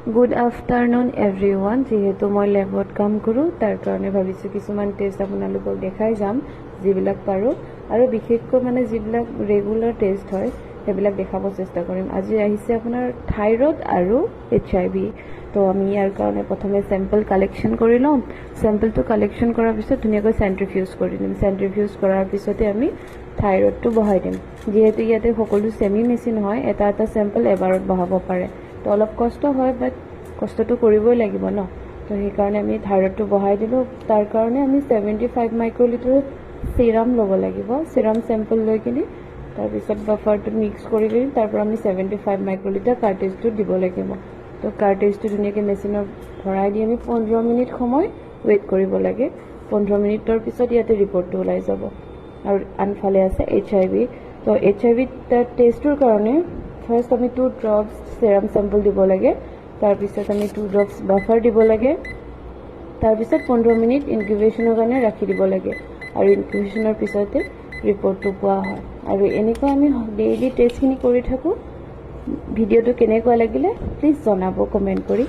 Good afternoon everyone. যিহেতু মই লেবত কাম কৰোঁ তাৰ কাৰণে ভাবিছোঁ কিছুমান টেষ্ট আপোনালোকক দেখাই যাম যিবিলাক পাৰোঁ, আৰু বিশেষকৈ মানে যিবিলাক ৰেগুলাৰ টেষ্ট হয় সেইবিলাক দেখাব চেষ্টা কৰিম। আজি আহিছে আপোনাৰ থাইৰয়ড আৰু HIV। তো আমি ইয়াৰ কাৰণে প্ৰথমে চেম্পল কালেকশ্যন কৰি ল'ম। চেম্পলটো কালেকশ্যন কৰাৰ পিছত ধুনীয়াকৈ চেণ্ট্ৰিফিউজ কৰি দিম। চেণ্ট্ৰিফিউজ কৰাৰ পিছতে আমি থাইৰয়ডটো বহাই দিম। যিহেতু ইয়াতে সকলো ছেমি মেচিন হয়, এটা এটা চেম্পল এবাৰত বহাব পাৰে, তো অলপ কষ্ট হয়, বাট কষ্টটো কৰিবই লাগিব ন। তো সেইকাৰণে আমি থাইৰয়ডটো বহাই দিলোঁ। তাৰ কাৰণে আমি 75 মাইক্ৰ'লিটাৰ চিৰাম ল'ব লাগিব। চিৰাম চেম্পল লৈ কিনে তাৰপিছত বাফাৰটো মিক্স কৰি কিনে তাৰ পৰা আমি 75 মাইক্ৰ'লিটাৰ কাৰ্টেজটো দিব লাগিব। তো কাৰ্টেজটো ধুনীয়াকৈ মেচিনত ভৰাই দি আমি 15 মিনিট সময় ৱেইট কৰিব লাগে। 15 মিনিটৰ পিছত ইয়াতে ৰিপৰ্টটো ওলাই যাব। আৰু আনফালে আছে HIV। তো HIV টেষ্টটোৰ কাৰণে ফাৰ্ষ্ট আমি 2 ড্ৰপছ চিৰাম চেম্পল দিব লাগে। তাৰপিছত আমি 2 ড্ৰপছ বাফাৰ দিব লাগে। তাৰপিছত 15 মিনিট ইনকিউবেশ্যনৰ কাৰণে ৰাখি দিব লাগে, আৰু ইনকিউবেশ্যনৰ পিছতে ৰিপৰ্টটো পোৱা হয়। আৰু এনেকুৱা আমি ডেইলি টেষ্টখিনি কৰি থাকোঁ। ভিডিঅ'টো কেনেকুৱা লাগিলে প্লিজ জনাব কমেণ্ট কৰি।